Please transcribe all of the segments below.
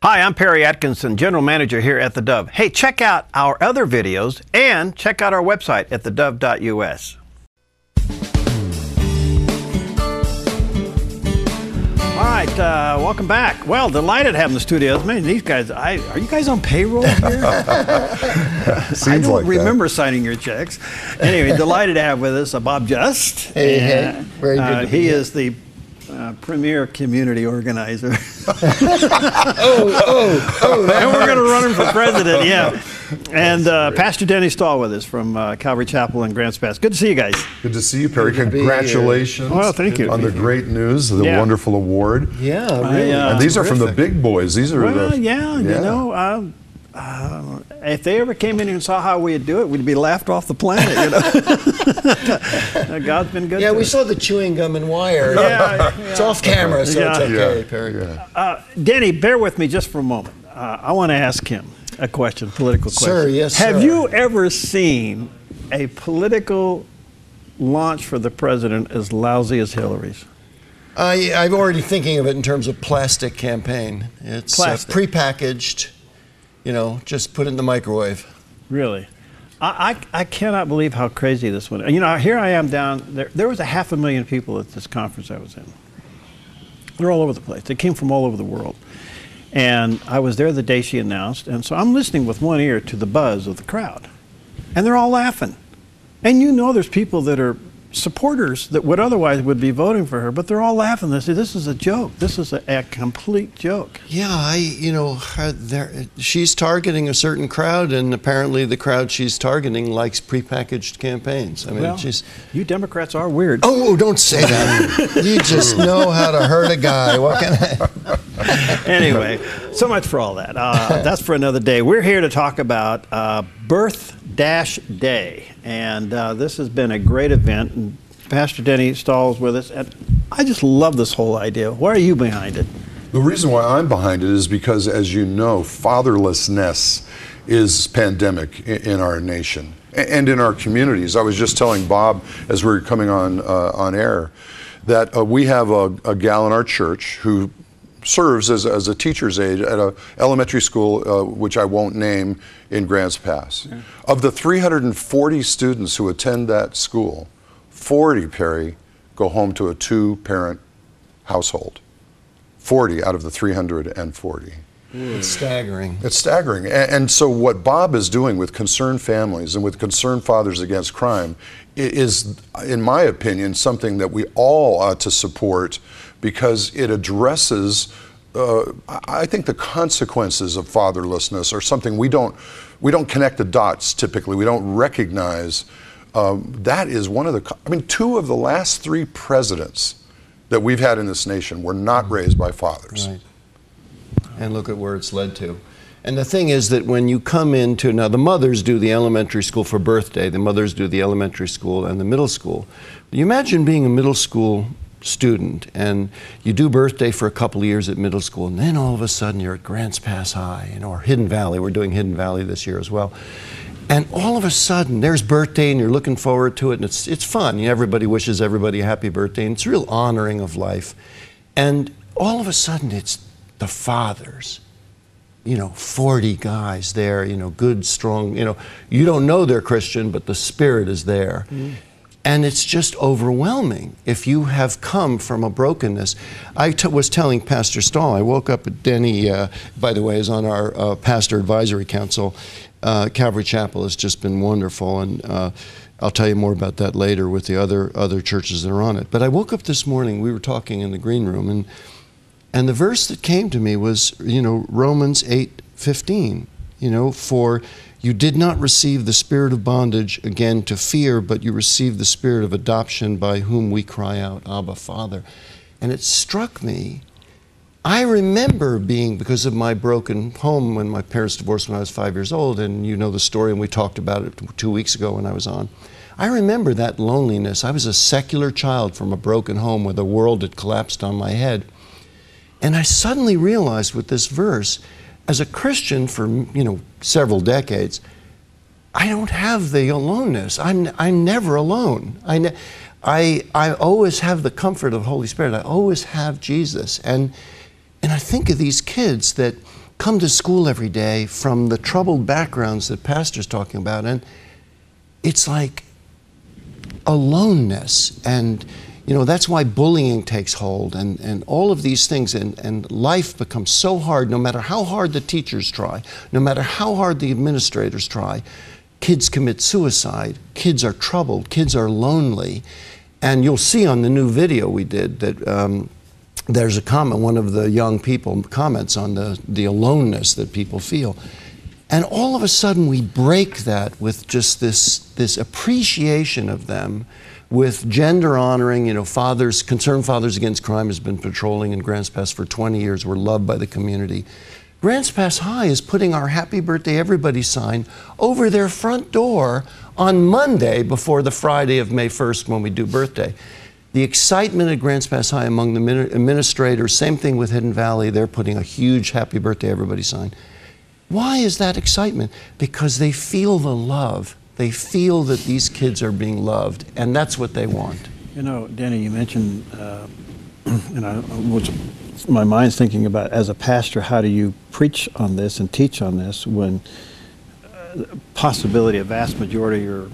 Hi, I'm Perry Atkinson, General Manager here at theDove. Hey, check out our other videos and check out our website at theDove.us. All right, welcome back. Well, delighted to have in the studios. Man, these guys, are you guys on payroll here? I don't remember signing your checks. Anyway, delighted to have with us Bob Just. Hey, very good to be He here. is the premier community organizer. And we're going to run him for president, yeah. And Pastor Denny Stahl with us from Calvary Chapel in Grants Pass. Good to see you guys. Good to see you, Perry. Congratulations thank you. on the great news, the wonderful award. Yeah, really. And these are from the big boys. These are you know, if they ever came in and saw how we do it, we'd be laughed off the planet, you know. God's been good to us. We saw the chewing gum and wire. It's off camera, so it's okay, Perry. Denny, bear with me just for a moment. I want to ask him a question, political question. Sir, yes, Have sir. you ever seen a political launch for the president as lousy as Hillary's? I'm already thinking of it in terms of plastic campaign. It's prepackaged. You know, just put it in the microwave. Really? I cannot believe how crazy this went. You know, here I am down there. There was 500,000 people at this conference I was in. They're all over the place. They came from all over the world. And I was there the day she announced, and so I'm listening with one ear to the buzz of the crowd. And they're all laughing. And you know there's people that are supporters that would otherwise would be voting for her, but they're all laughing. They say, this is a joke. This is a complete joke. Yeah, she's targeting a certain crowd, and apparently the crowd she's targeting likes prepackaged campaigns. I mean, well, you Democrats are weird. Oh, don't say that. You just know how to hurt a guy. What can I... Anyway, so much for all that. That's for another day. We're here to talk about Birth-Day, and this has been a great event. And Pastor Denny Stahl is with us, and I just love this whole idea. Why are you behind it? The reason why I'm behind it is because, as you know, fatherlessness is pandemic in our nation and in our communities. I was just telling Bob as we were coming on air that we have a gal in our church who serves as a teacher's aide at an elementary school, which I won't name, in Grants Pass. Yeah. Of the 340 students who attend that school, 40, Perry, go home to a two-parent household. 40 out of the 340. It's staggering. It's staggering. And so what Bob is doing with Concerned Families and with Concerned Fathers Against Crime is, in my opinion, something that we all ought to support, because it addresses, I think, the consequences of fatherlessness are something we don't connect the dots typically. We don't recognize. That is one of the, two of the last three presidents that we've had in this nation were not raised by fathers. Right. And look at where it's led to. And the thing is that when you come into, now the mothers do the elementary school for birthday, the mothers do the elementary school and the middle school. But you imagine being a middle school student and you do birthday for a couple of years at middle school, and then all of a sudden you're at Grants Pass High, you know, or Hidden Valley. We're doing Hidden Valley this year as well. And all of a sudden there's birthday and you're looking forward to it, and it's fun. You know, everybody wishes everybody a happy birthday, and it's real honoring of life. And all of a sudden it's the fathers, you know, 40 guys there, you know, good, strong, you know, you don't know they're Christian, but the spirit is there. Mm. And it's just overwhelming if you have come from a brokenness. I was telling Pastor Stahl, I woke up at Denny, by the way, is on our Pastor Advisory Council. Calvary Chapel has just been wonderful, and I'll tell you more about that later with the other churches that are on it. But I woke up this morning, we were talking in the green room, and the verse that came to me was, you know, Romans 8:15, you know, for you did not receive the spirit of bondage again to fear, but you received the spirit of adoption, by whom we cry out, Abba, Father. And it struck me. I remember being, because of my broken home when my parents divorced when I was 5 years old, and you know the story, and we talked about it 2 weeks ago when I was on. I remember that loneliness. I was a secular child from a broken home where the world had collapsed on my head. And I suddenly realized with this verse, as a Christian for, you know, several decades, I don't have the aloneness. I'm never alone. I always have the comfort of the Holy Spirit. I always have Jesus. And I think of these kids that come to school every day from the troubled backgrounds that Pastor's talking about, and it's like aloneness, and you know, that's why bullying takes hold, and all of these things, and life becomes so hard. No matter how hard the teachers try, no matter how hard the administrators try, kids commit suicide, kids are troubled, kids are lonely. And you'll see on the new video we did that there's a comment, one of the young people comments on the aloneness that people feel. And all of a sudden we break that with just this appreciation of them, with gender honoring. You know, fathers, Concerned Fathers Against Crime has been patrolling in Grants Pass for 20 years. We're loved by the community. Grants Pass High is putting our Happy Birthday Everybody sign over their front door on Monday before the Friday of May 1st when we do birthday. The excitement at Grants Pass High among the administrators, same thing with Hidden Valley, they're putting a huge Happy Birthday Everybody sign. Why is that excitement? Because they feel the love. They feel that these kids are being loved, and that's what they want. You know, Danny, you mentioned, my mind's thinking about, as a pastor, how do you preach on this and teach on this when possibility, a vast majority of your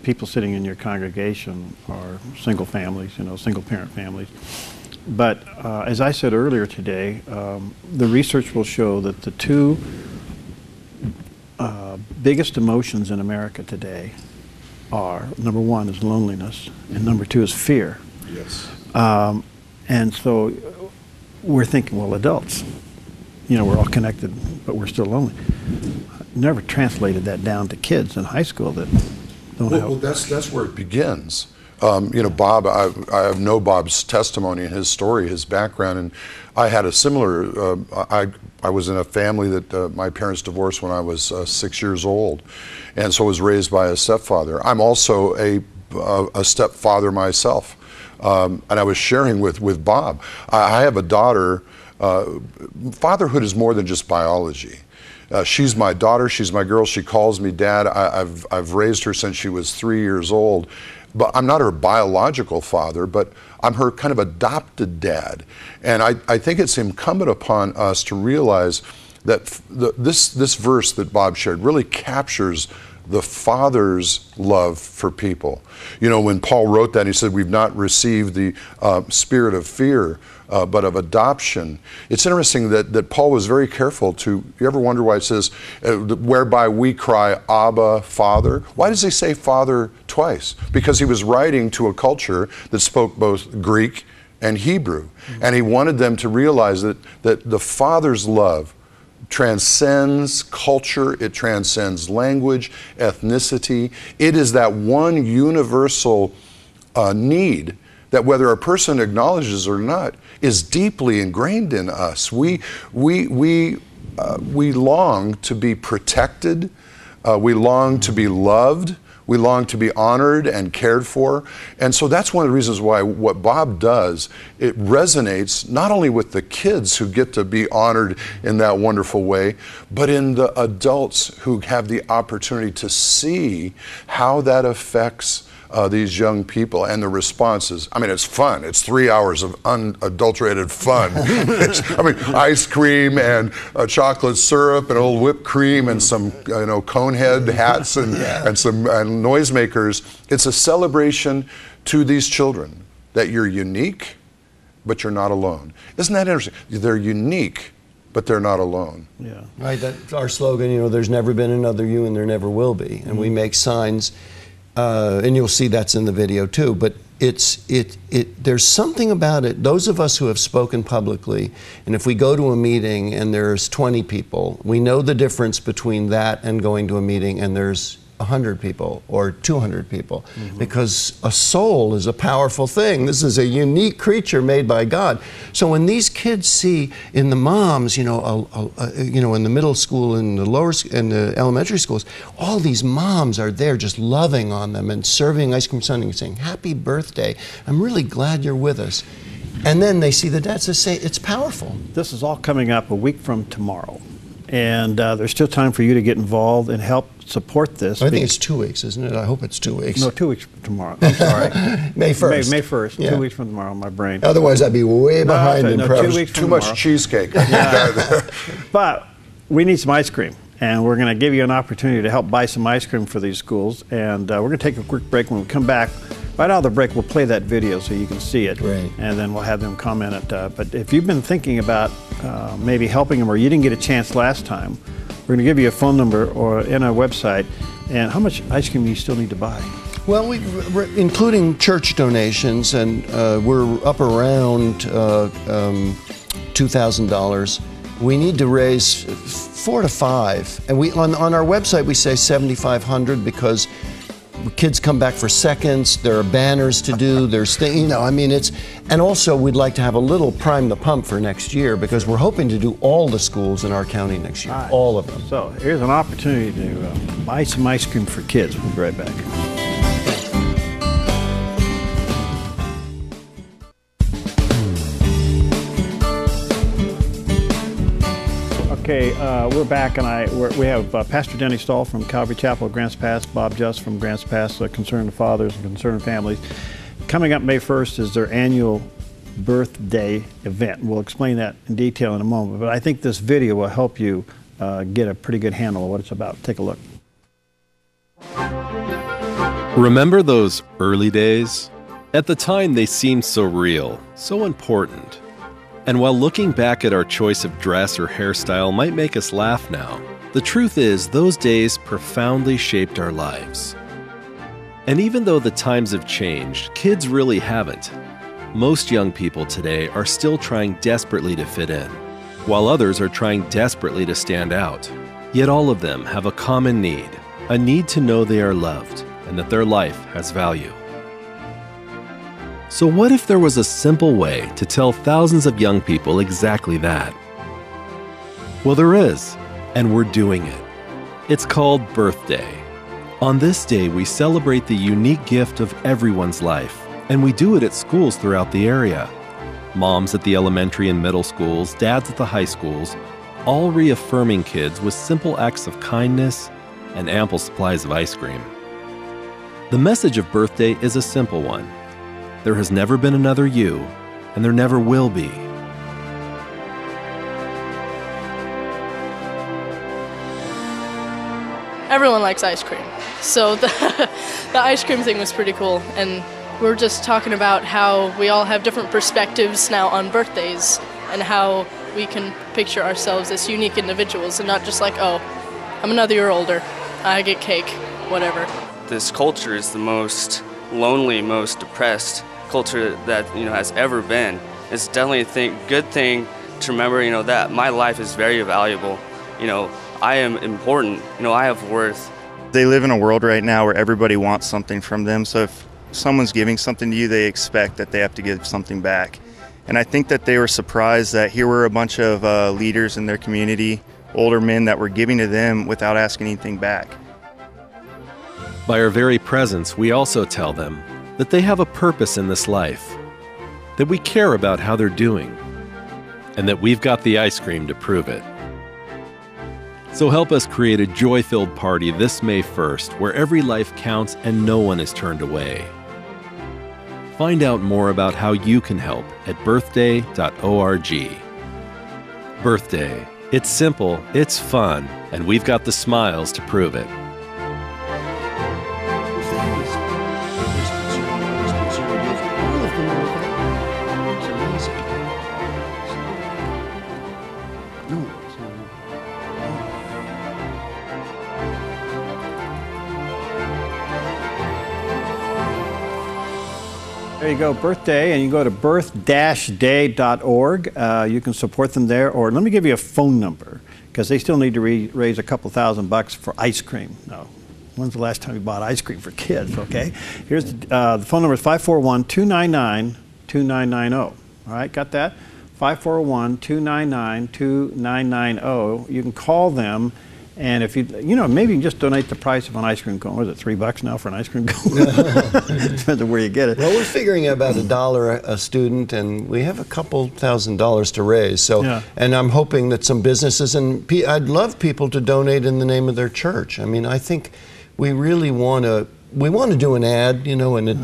people sitting in your congregation are single families, you know, single parent families. But as I said earlier today, the research will show that the two biggest emotions in America today are, number one is loneliness, and number two is fear. Yes. And so we're thinking, well, adults, you know, we're all connected, but we're still lonely. Never translated that down to kids in high school that don't have. Well, that's where it begins. You know, Bob, I know Bob's testimony and his story, his background, and I had a similar, I was in a family that my parents divorced when I was 6 years old, and so I was raised by a stepfather. I'm also a stepfather myself, and I was sharing with Bob. I have a daughter. Fatherhood is more than just biology. She's my daughter, she's my girl, she calls me dad. I've raised her since she was 3 years old. But I'm not her biological father, but I'm her kind of adopted dad. And I think it's incumbent upon us to realize that this verse that Bob shared really captures the Father's love for people. You know, when Paul wrote that, he said, we've not received the spirit of fear, but of adoption. It's interesting that Paul was very careful to, you ever wonder why it says, whereby we cry, Abba, Father? Why does he say Father twice? Because he was writing to a culture that spoke both Greek and Hebrew. Mm-hmm. And he wanted them to realize that the Father's love transcends culture, it transcends language, ethnicity. It is that one universal need that whether a person acknowledges or not is deeply ingrained in us. We long to be protected, we long to be loved, we long to be honored and cared for. And so that's one of the reasons why what Bob does, it resonates not only with the kids who get to be honored in that wonderful way, but in the adults who have the opportunity to see how that affects these young people and the responses. I mean, it's fun. It's 3 hours of unadulterated fun. Ice cream and chocolate syrup and old whipped cream and some, cone head hats and some noisemakers. It's a celebration to these children that you're unique, but you're not alone. Isn't that interesting? They're unique, but they're not alone. Yeah. Right. That's our slogan. There's never been another you, and there never will be. And we make signs. And you'll see that's in the video too, but there's something about it. Those of us who have spoken publicly, and if we go to a meeting and there's 20 people, we know the difference between that and going to a meeting and there's 100 people or 200 people, because a soul is a powerful thing. This is a unique creature made by God. So when these kids see in the moms, in the middle school and the elementary schools, all these moms are there just loving on them and serving ice cream sundae and saying, "Happy birthday! I'm really glad you're with us." And then they see the dads say, it's powerful. This is all coming up a week from tomorrow. And there's still time for you to get involved and help support this. I think it's 2 weeks, isn't it? I hope it's 2 weeks. No, 2 weeks from tomorrow. I'm sorry. May 1st. May 1st, Yeah. 2 weeks from tomorrow, my brain. Otherwise, I'd be way behind in no, 2 progress. weeks from Too tomorrow. much cheesecake. But we need some ice cream. And we're going to give you an opportunity to help buy some ice cream for these schools. And we're going to take a quick break. When we come back, right out of the break, we'll play that video so you can see it. Great. And then we'll have them comment it. But if you've been thinking about maybe helping them or you didn't get a chance last time, we're going to give you a phone number or in our website. And how much ice cream do you still need to buy? Well, we're including church donations, and we're up around $2,000. We need to raise 4 to 5, and we on our website we say 7,500 because kids come back for seconds. There are banners to do. There's things, I mean, it's, and also we'd like to have a little prime the pump for next year because we're hoping to do all the schools in our county next year, all of them. So here's an opportunity to buy some ice cream for kids. We'll be right back. Okay, we're back, and we have Pastor Denny Stahl from Calvary Chapel of Grants Pass, Bob Just from Grants Pass, Concerned Fathers and Concerned Families. Coming up May 1st is their annual birthday event. We'll explain that in detail in a moment, but I think this video will help you get a pretty good handle of what it's about. Take a look. Remember those early days? At the time, they seemed so real, so important. And while looking back at our choice of dress or hairstyle might make us laugh now, the truth is those days profoundly shaped our lives. And even though the times have changed, kids really haven't. Most young people today are still trying desperately to fit in, while others are trying desperately to stand out. Yet all of them have a common need, a need to know they are loved and that their life has value. So what if there was a simple way to tell thousands of young people exactly that? Well, there is, and we're doing it. It's called Birthday. On this day, we celebrate the unique gift of everyone's life, and we do it at schools throughout the area. Moms at the elementary and middle schools, dads at the high schools, all reaffirming kids with simple acts of kindness and ample supplies of ice cream. The message of Birthday is a simple one. There has never been another you, and there never will be. Everyone likes ice cream, so the ice cream thing was pretty cool, and we're just talking about how we all have different perspectives now on birthdays, and how we can picture ourselves as unique individuals, and not just like, oh, I'm another year older, I get cake, whatever. This culture is the most lonely, most depressed culture that has ever been. It's definitely a good thing to remember, that my life is very valuable. I am important. I have worth. They live in a world right now where everybody wants something from them. So if someone's giving something to you, they expect that they have to give something back. And I think that they were surprised that here were a bunch of leaders in their community, older men that were giving to them without asking anything back. By our very presence, we also tell them that they have a purpose in this life, that we care about how they're doing, and that we've got the ice cream to prove it. So help us create a joy-filled party this May 1st where every life counts and no one is turned away. Find out more about how you can help at birthday.org. Birthday. It's simple, it's fun, and we've got the smiles to prove it. There you go, Birthday, and you go to birth-day.org. You can support them there, or let me give you a phone number, because they still need to raise a couple $1,000 for ice cream. Now, when's the last time you bought ice cream for kids, okay? Here's the phone number is 541-299-2990. All right, got that? 541-299-2990. You can call them, And if maybe you can just donate the price of an ice cream cone. What is it, $3 now for an ice cream cone? Depends on where you get it. Well, we're figuring about $1 a student, and we have a couple $1,000s to raise. So, yeah. And I'm hoping that some businesses, and I'd love people to donate in the name of their church. I mean, I think we really want to. We want to do an ad, and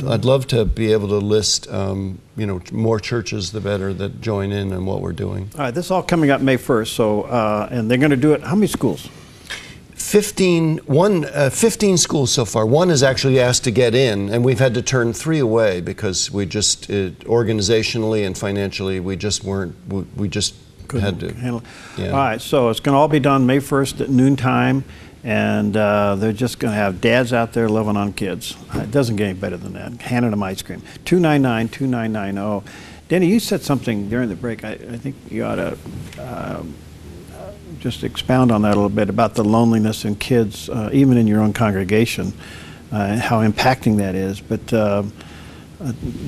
I'd love to be able to list, more churches, the better, that join in what we're doing. All right, this is all coming up May 1st, so, and they're going to do it, how many schools? 15 schools so far. One is actually asked to get in, and we've had to turn 3 away because we just, organizationally and financially, we just had to handle it. Yeah. All right, so it's going to all be done May 1st at noontime. And they're just going to have dads out there loving on kids. It doesn't get any better than that. Handing them ice cream. 299-2990. Danny, you said something during the break. I think you ought to just expound on that a little bit about the loneliness in kids, even in your own congregation, and how impacting that is. But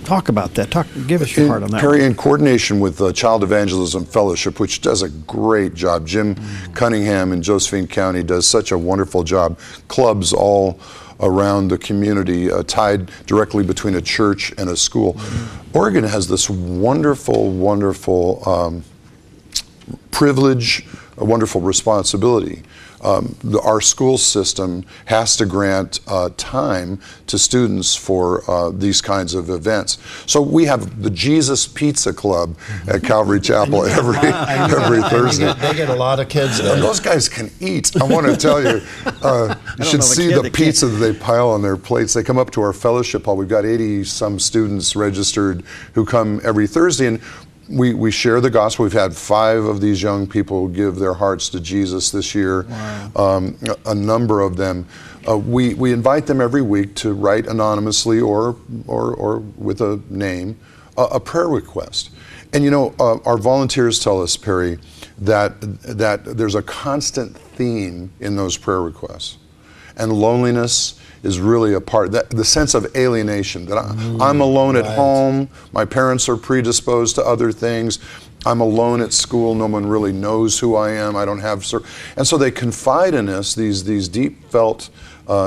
talk about that. Give us your heart on that. Perry, in coordination with the Child Evangelism Fellowship, which does a great job. Jim Cunningham in Josephine County does such a wonderful job. Clubs all around the community, tied directly between a church and a school. Oregon has this wonderful, wonderful privilege, a wonderful responsibility. Our school system has to grant time to students for these kinds of events. So we have the Jesus Pizza Club at Calvary Chapel every Thursday. They get a lot of kids there. And those guys can eat. I want to tell you, you should see the pizza that they pile on their plates. They come up to our fellowship hall. We've got 80-some students registered who come every Thursday, and we share the gospel. We've had 5 of these young people give their hearts to Jesus this year. Wow. A number of them. We invite them every week to write anonymously or with a name a prayer request. And our volunteers tell us, Perry, that there's a constant theme in those prayer requests. And loneliness is really a part, the sense of alienation, that I'm alone at home, my parents are predisposed to other things, I'm alone at school, no one really knows who I am, I don't have, and so they confide in us these deep felt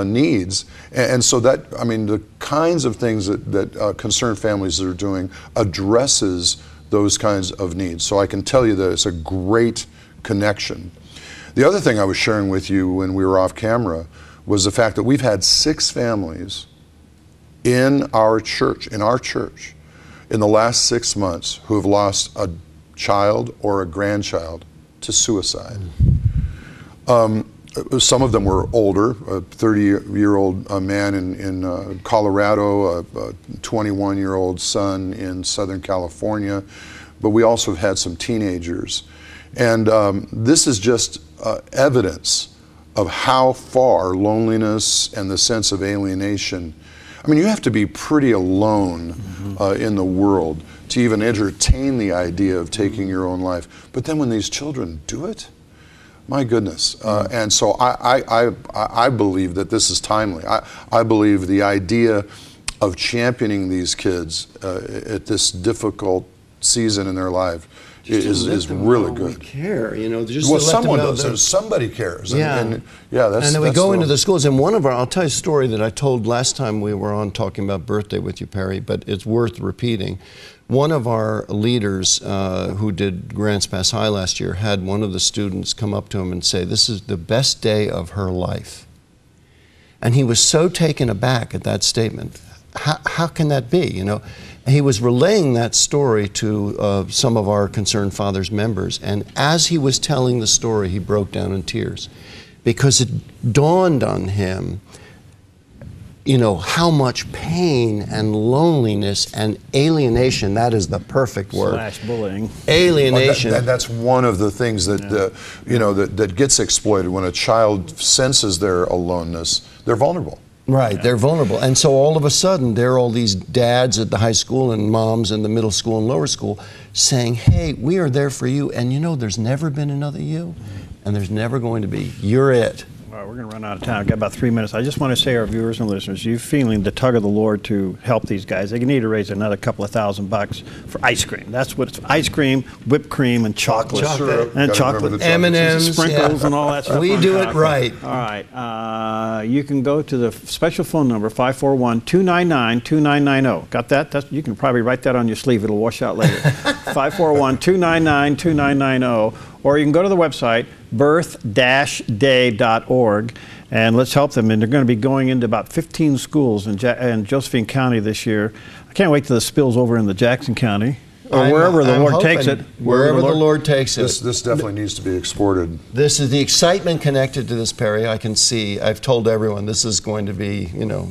needs, and so that, I mean, the kinds of things that concerned families are doing addresses those kinds of needs. So I can tell you that it's a great connection. The other thing I was sharing with you when we were off camera was the fact that we've had 6 families in our church, in the last 6 months who have lost a child or a grandchild to suicide. Some of them were older, a 30-year-old man in Colorado, a 21-year-old son in Southern California, but we also have had some teenagers. And this is just evidence of how far loneliness and the sense of alienation, I mean, you have to be pretty alone in the world to even entertain the idea of taking your own life. But then when these children do it, my goodness. And so I believe that this is timely. I believe the idea of championing these kids at this difficult season in their life is really good. We care, just well, to let someone them know does. Somebody cares. Yeah. And then we go into the schools, and I'll tell you a story that I told last time we were on talking about birthday with you, Perry, but it's worth repeating. One of our leaders who did Grants Pass High last year had one of the students come up to him and say, "This is the best day of her life." And he was so taken aback at that statement. How can that be, He was relaying that story to some of our Concerned Fathers members, and as he was telling the story, he broke down in tears because it dawned on him, how much pain and loneliness and alienation, that is the perfect word. / bullying. Alienation. Well, that's one of the things that, that gets exploited. When a child senses their aloneness, they're vulnerable. Right, they're vulnerable. And so all of a sudden, there are all these dads at the high school and moms in the middle school and lower school saying, "Hey, we are there for you, and there's never been another you, and there's never going to be. You're it." Well, we're going to run out of time. I've got about 3 minutes. I just want to say, our viewers and listeners, you feeling the tug of the Lord to help these guys. They need to raise another couple of $1,000 for ice cream. That's what it's, ice cream, whipped cream, and chocolate. And chocolate. M&M's. Sprinkles and all that stuff. We do it right. All right. You can go to the special phone number, 541-299-2990. Got that? You can probably write that on your sleeve. It'll wash out later. 541-299-2990. Or you can go to the website, birth-day.org, and let's help them. And they're going to be going into about 15 schools in Josephine County this year. I can't wait till this spills over into Jackson County, or wherever the Lord takes it. Wherever the Lord takes it. This definitely needs to be exported. This is the excitement connected to this, Perry. I can see. I've told everyone this is going to be,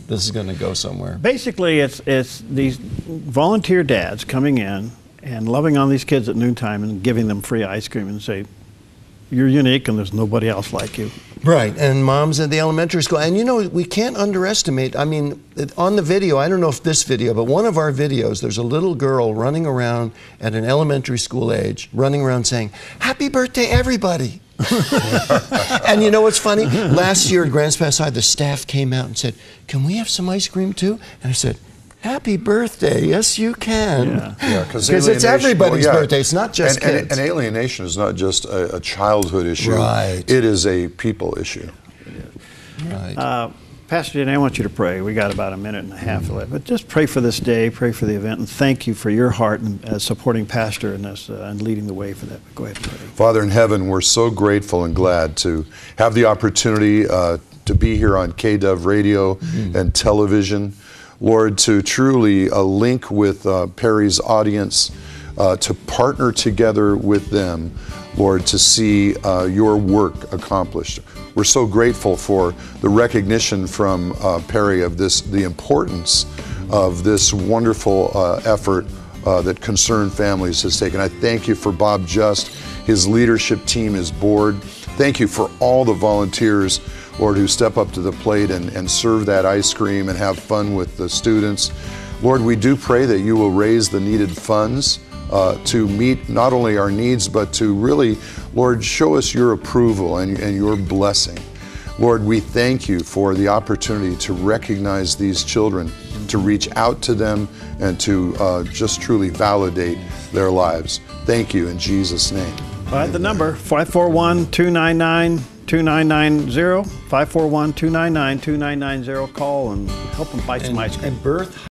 this is going to go somewhere. Basically, it's these volunteer dads coming in and loving on these kids at noontime and giving them free ice cream and say, you're unique and there's nobody else like you. Right, and moms at the elementary school. And we can't underestimate, on the video, I don't know if this video, but one of our videos, there's a little girl running around at an elementary school age, running around saying, happy birthday, everybody. And you know what's funny? Last year at Grants Pass High, the staff came out and said, can we have some ice cream too? And I said, happy birthday. Yes, you can. Yeah, because it's everybody's birthday. It's not just kids. And alienation is not just a childhood issue. Right. It is a people issue. Right. Pastor Danny, I want you to pray. We got about a minute and a half left, but just pray for this day, pray for the event, and thank you for your heart and supporting Pastor in this and leading the way for that. Go ahead and pray. Father in heaven, we're so grateful and glad to have the opportunity to be here on KDove Radio and television. Lord, to truly link with Perry's audience, to partner together with them, Lord, to see your work accomplished. We're so grateful for the recognition from Perry of the importance of this wonderful effort that Concerned Families has taken. I thank you for Bob Just, his leadership team, his board. Thank you for all the volunteers, Lord, who step up to the plate and serve that ice cream and have fun with the students. Lord, we do pray that you will raise the needed funds to meet not only our needs, but to really, Lord, show us your approval and your blessing. Lord, we thank you for the opportunity to recognize these children, to reach out to them, and to just truly validate their lives. Thank you in Jesus' name. All right, the number, 541-299-2990, 541-299-2990. Call and help them buy some ice cream. And birth